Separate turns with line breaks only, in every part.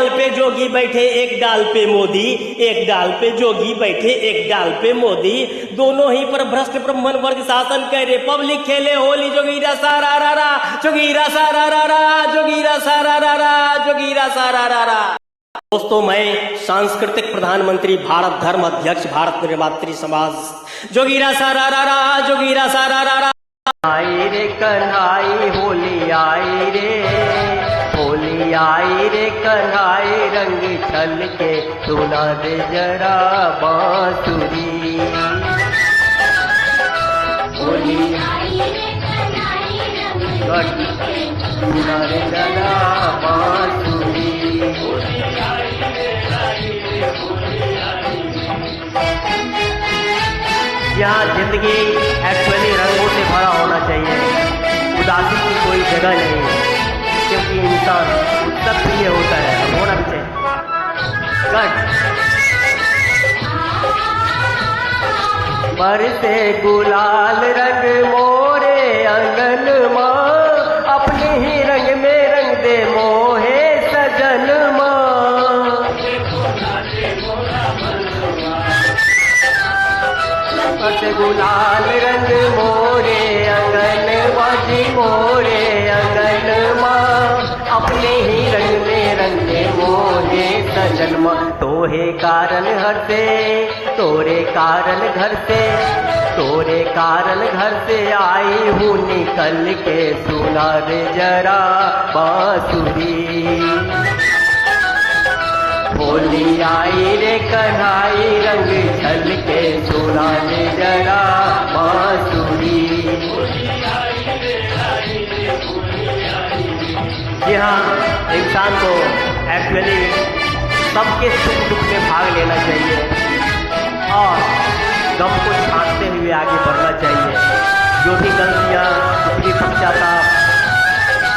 डाल पे जोगी बैठे एक डाल पे मोदी, एक डाल पे जोगी बैठे एक डाल पे मोदी, दोनों ही पर भ्रष्ट ब्राह्मण वर्ग शासन करे, पब्लिक खेले होली जोगीरा सारा रा रा, जोगीरा सारा रा रा, जोगीरा सारा रा रा, जोगीरा सारा रा रा। दोस्तों, मैं सांस्कृतिक प्रधानमंत्री, भारत धर्म अध्यक्ष, भारत निर्मात्री समाज, जोगीरा सारा रा रा, जोगीरा सारा रा रा। आई रे कन्हाई होली आई रे, होली आई रे कन्हाई, रंग छल के सुना दे जरा बांसुरी। होली आई रे कन्हाई, रंग सुना दे जरा बांसुरी। यहाँ जिंदगी एक्चुअली रंगों से भरा होना चाहिए, उदासी की कोई जगह नहीं है, क्योंकि इंसान उत्सव प्रिय होता है, होना भी चाहिए। बरसे गुलाल रंग मोरे अंगन माँ, अपने ही रंग में रंग दे मोहे सजन माँ। गुलाल रंग मोरे अंगन बाजी मोरे अंगन माँ, अपने ही रंग में रंगे मोहे सजन माँ। तोहे कारण हर से, तोरे कारण घर से, तोरे कारण घर से आई हूँ निकल के, सुना रे जरा बांसुरी। होली आई रे कन्हाई, रंग छल के सुना दे जरा बांसुरी। जी हाँ, इंसान को एक्चुअली सबके सुख दुख में भाग लेना चाहिए और गम को छांटते हुए आगे बढ़ना चाहिए। जो भी गलतियाँ, कुछ भी पश्चाताप,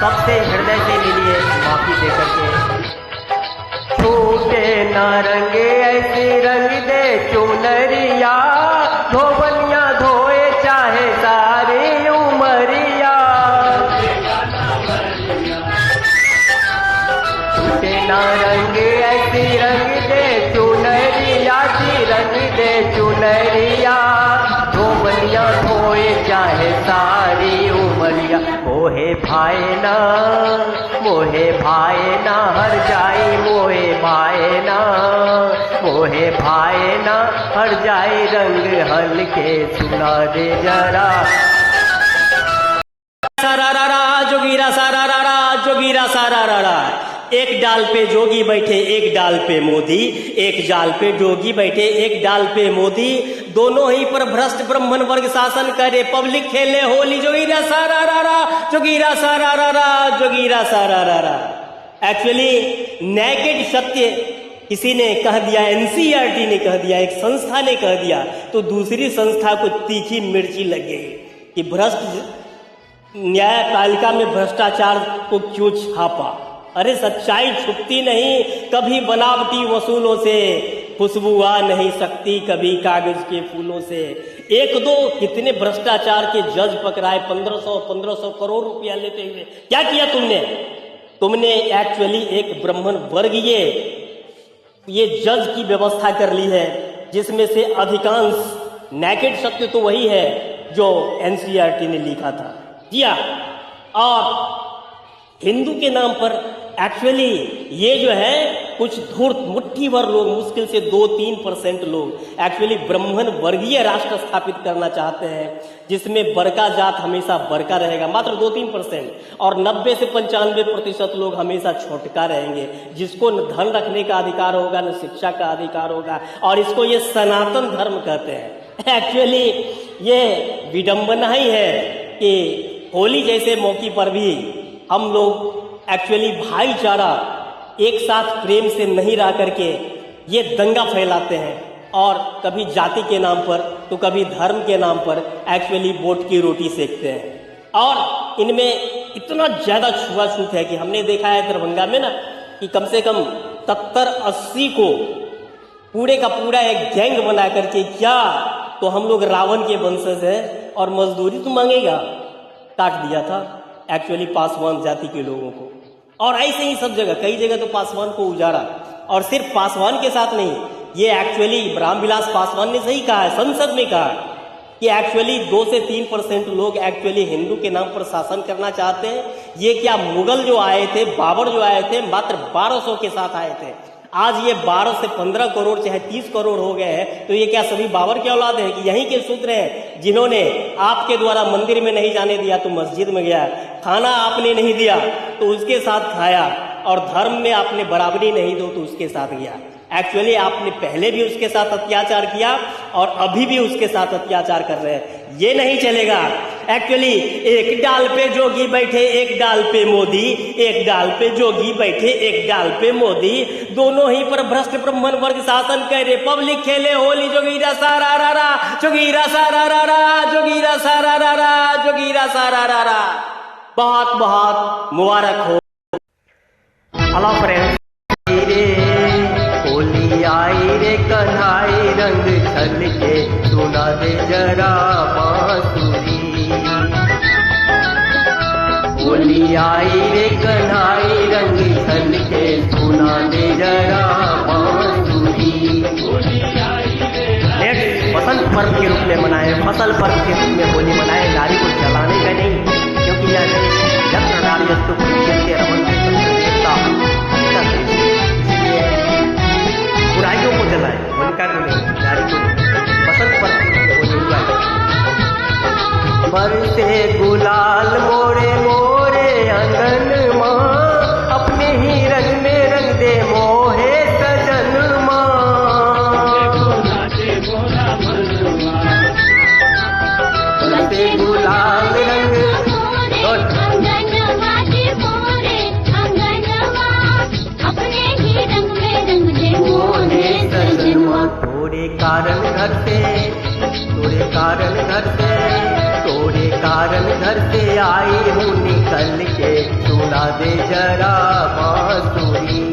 सबसे हृदय से मिलिए माफी दे करके। छूटे न रंगे ऐसी रंग दे चुनरिया, धोबनिया धोए चाहे सारी उमरिया। छूटे न रंगे ऐसी रंग दे चुनरिया, जी रंग दे चुनरिया, धोबनिया धोए चाहे सारी उमरिया। मोहे भाए ना, मोहे भाए ना हर जाई, मोहे भाए ना, मोहे भाए ना हर जाई, रंग हल्के सुना दे जरा सारा रा रा, जोगीरा सारा रा रा, जोगीरा सारा रा रा। एक डाल पे जोगी बैठे एक डाल पे मोदी, एक डाल पे जोगी बैठे एक डाल पे मोदी, दोनों ही पर भ्रष्ट ब्राह्मण वर्ग शासन करे, पब्लिक खेले होली जोगीरा सारा रा रा, जोगीरा सारा रा रा, जोगीरा सारा रा रा। एक्चुअली नेकेड सत्य किसी ने कह दिया, एनसीईआरटी ने कह दिया, एक संस्था ने कह दिया, तो दूसरी संस्था को तीखी मिर्ची लग गई कि भ्रष्ट न्यायपालिका में भ्रष्टाचार को क्यों छापा। अरे सच्चाई छुपती नहीं कभी बनावटी वसूलों से, खुशबू आ नहीं सकती कभी कागज के फूलों से। एक दो कितने भ्रष्टाचार के जज पकड़ाए, 1500 करोड़ रुपया लेते हुए। क्या किया तुमने? तुमने एक्चुअली एक ब्राह्मण वर्ग ये जज की व्यवस्था कर ली है, जिसमें से अधिकांश नेकेड सत्य तो वही है जो एनसीईआरटी ने लिखा था। किया और हिंदू के नाम पर एक्चुअली ये जो है कुछ धूर्त मुट्ठी भर लोग, मुश्किल से 2-3% लोग एक्चुअली ब्राह्मण वर्गीय राष्ट्र स्थापित करना चाहते हैं, जिसमें बड़का जात हमेशा बड़का रहेगा, मात्र 2-3%, और 90 से 95% लोग हमेशा छोटका रहेंगे, जिसको न धन रखने का अधिकार होगा न शिक्षा का अधिकार होगा, और इसको ये सनातन धर्म कहते हैं। एक्चुअली ये विडंबना ही है कि होली जैसे मौके पर भी हम लोग एक्चुअली भाईचारा एक साथ प्रेम से नहीं रह करके ये दंगा फैलाते हैं, और कभी जाति के नाम पर तो कभी धर्म के नाम पर एक्चुअली वोट की रोटी सेकते हैं। और इनमें इतना ज़्यादा छुआछूत है कि हमने देखा है दरभंगा में ना कि कम से कम 70-80 को पूरे का पूरा एक गैंग बना करके, क्या तो हम लोग रावण के वंशज हैं और मजदूरी तो मांगेगा, काट दिया था एक्चुअली पासवान जाति के लोगों को। और ऐसे ही सब जगह, कई जगह तो पासवान को उजाड़ा, और सिर्फ पासवान के साथ नहीं, ये एक्चुअली रामविलास पासवान ने सही कहा है, संसद में कहा कि एक्चुअली 2 से 3% लोग एक्चुअली हिंदू के नाम पर शासन करना चाहते हैं। ये क्या मुगल जो आए थे, बाबर जो आए थे, मात्र 1200 के साथ आए थे। आज ये 12 से 15 करोड़ चाहे 30 करोड़ हो गए हैं, तो ये क्या सभी बाबर के औलाद है कि यहीं के सूत्र हैं जिन्होंने आपके द्वारा मंदिर में नहीं जाने दिया तो मस्जिद में गया, खाना आपने नहीं दिया तो उसके साथ खाया, और धर्म में आपने बराबरी नहीं दो तो उसके साथ गया। एक्चुअली आपने पहले भी उसके साथ अत्याचार किया और अभी भी उसके साथ अत्याचार कर रहे हैं, ये नहीं चलेगा। एक्चुअली एक डाल पे जोगी बैठे, एक डाल पे मोदी, एक डाल पे जोगी बैठे, एक डाल पे मोदी, दोनों ही पर भ्रष्ट ब्राह्मण वर्ग शासन करे। पब्लिक खेले होली जोगीरा सारा रा रा, जोगीरा सारा रा रा, जोगीरा सारा रा रा, जोगीरा सारा रा रा। बहुत बहुत मुबारक हो। हेलो फ्रेंड्स, होली आई रे कन्हाई रंग छल के सुना दे जरा बांसुरी। होली आई रे कन्हाई रंग छल के सुना दे जरा बांसुरी। नेक्स्ट बसंत पर्व के रूप में मनाए, फसल पर्व के रूप में होली मनाए, नारी को जलाने का नहीं, क्योंकि यह यत्र नार्यस्तु पूज्यते रमन्ते तत्र देवता, बुराइयों को जलाए, उनका को नहीं, नारी को नहीं। बसंत पंचमी को नहीं। बरसे गुलाल मोरे मोरे अंगन माँ, अपने ही रंग में रंग दे मोहे सजन माँ। बरसे गुलाल रंग तोरे कारण घर से, तोरे कारण घर से, तोरे कारण घर से आई हूँ निकल के, सुना दे जरा बांसुरी।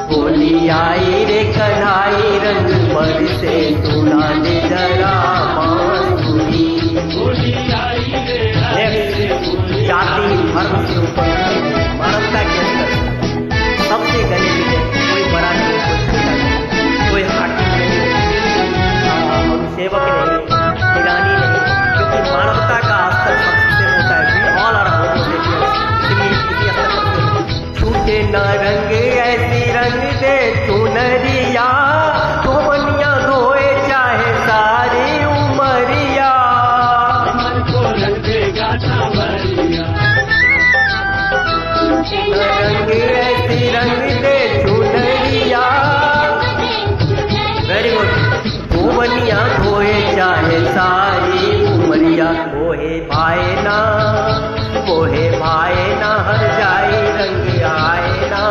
होली आई रे कन्हाई रंग पर से, सुना दे जरा बांसुरी। जाति धर्म से ऊपर मानवता के अंदर सबसे गले मिले, कोई बड़ा नहीं, कोई छोटा नहीं, कोई हाकिम नहीं, सेवक नहीं, ईरानी नहीं, क्योंकि मानवता का स्तर सबसे होता है। वी ऑल आर होमोसेक्सुअल, इसलिए किसी स्तर पर छूटे न रंग ऐसी रंग दे चुनरिया, धोबनिया धोए चाहे सारी उमरिया। रंग ऐसी रंग दे चुनरिया, वेरी गुड। धोबनिया धोए चाहे सारी उमरिया, मोहे भाए ना, मोहे भाए ना हर जाई रंग आए ना,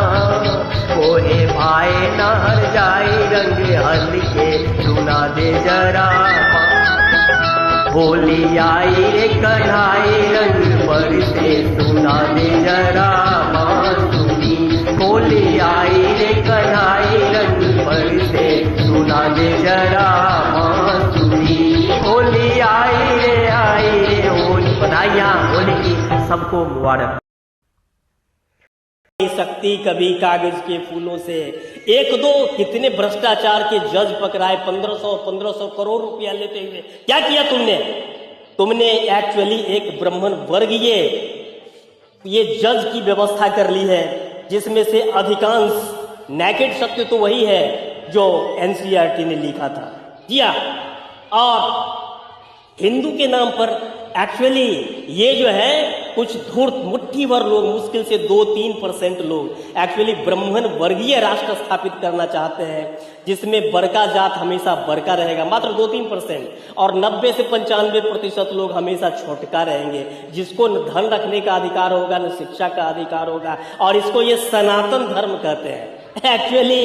मोहे भाए ना हर जाई रंग हल के, सुना दे जरा। होली आई रे कन्हाई रंग पर से, सुना दे जरा बांसुरी। होली आई रे कन्हाई रंग पर से, सुना दे जरा बांसुरी। होली आई रे होली, बधाइयाँ होली की सबको मुबारक। शक्ति कभी कागज के फूलों से, एक दो कितने भ्रष्टाचार के जज पकड़ाए, 1500 करोड़ रुपया लेते हुए। क्या किया तुमने? तुमने एक्चुअली एक ब्राह्मण वर्गीय ये जज की व्यवस्था कर ली है, जिसमें से अधिकांश नेकेड सत्य तो वही है जो एनसीईआरटी ने लिखा था। किया, और हिंदू के नाम पर एक्चुअली ये जो है कुछ धूर्त मुट्ठी भर लोग, मुश्किल से 2-3% लोग एक्चुअली ब्राह्मण वर्गीय राष्ट्र स्थापित करना चाहते हैं, जिसमें बड़का जात हमेशा बड़का रहेगा, मात्र 2-3%, और 90 से 95% लोग हमेशा छोटका रहेंगे, जिसको न धन रखने का अधिकार होगा न शिक्षा का अधिकार होगा, और इसको ये सनातन धर्म कहते हैं। एक्चुअली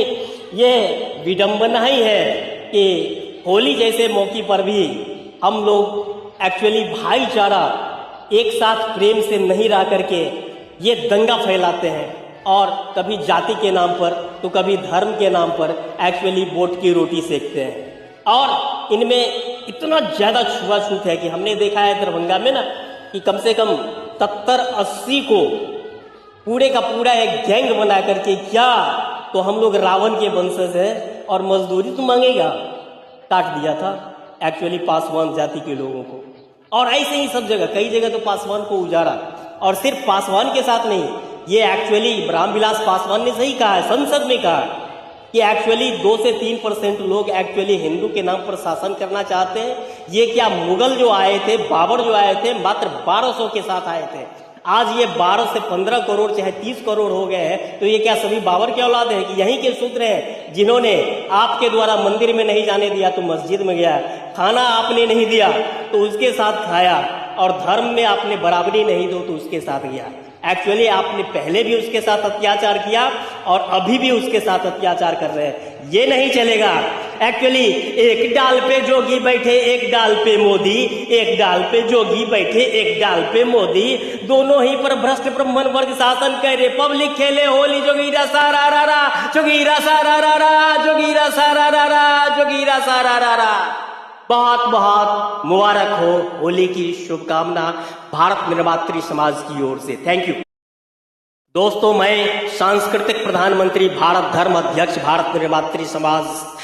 ये विडंबना ही है कि होली जैसे मौके पर भी हम लोग एक्चुअली भाईचारा एक साथ प्रेम से नहीं रह करके ये दंगा फैलाते हैं, और कभी जाति के नाम पर तो कभी धर्म के नाम पर एक्चुअली वोट की रोटी सेकते हैं। और इनमें इतना ज्यादा छुआछूत है कि हमने देखा है दरभंगा में ना कि कम से कम 70-80 को पूरे का पूरा एक गैंग बना करके, क्या तो हम लोग रावण के वंशज हैं और मजदूरी तो मांगेगा, काट दिया था एक्चुअली पासवान जाति के लोगों को। और ऐसे ही सब जगह, कई जगह तो पासवान को उजाड़ा, और सिर्फ पासवान के साथ नहीं, ये एक्चुअली रामविलास पासवान ने सही कहा है, संसद में कहा कि एक्चुअली 2 से 3% लोग एक्चुअली हिंदू के नाम पर शासन करना चाहते हैं। ये क्या मुगल जो आए थे, बाबर जो आए थे, मात्र 1200 के साथ आए थे। आज ये 12 से 15 करोड़ चाहे 30 करोड़ हो गए हैं, तो ये क्या सभी बाबर के औलाद हैं कि यहीं के शूद्र हैं, जिन्होंने आपके द्वारा मंदिर में नहीं जाने दिया तो मस्जिद में गया, खाना आपने नहीं दिया तो उसके साथ खाया, और धर्म में आपने बराबरी नहीं दो तो उसके साथ गया। एक्चुअली आपने पहले भी उसके साथ अत्याचार किया और अभी भी उसके साथ अत्याचार कर रहे हैं। ये नहीं चलेगा। एक्चुअली एक डाल पे जोगी बैठे, एक डाल पे मोदी, एक डाल पे जोगी बैठे, एक डाल पे मोदी, दोनों ही पर भ्रष्ट ब्राह्मण वर्ग शासन करे। पब्लिक खेले होली, जोगीरा सारा रा रा, जोगीरा सारा रा रा, जोगीरा सारा रा रा, जोगीरा सारा रा रा। बहुत बहुत मुबारक हो, होली की शुभकामना भारत निर्मात्री समाज की ओर से। थैंक यू दोस्तों। मैं सांस्कृतिक प्रधानमंत्री, भारत धर्म अध्यक्ष, भारत निर्मात्री समाज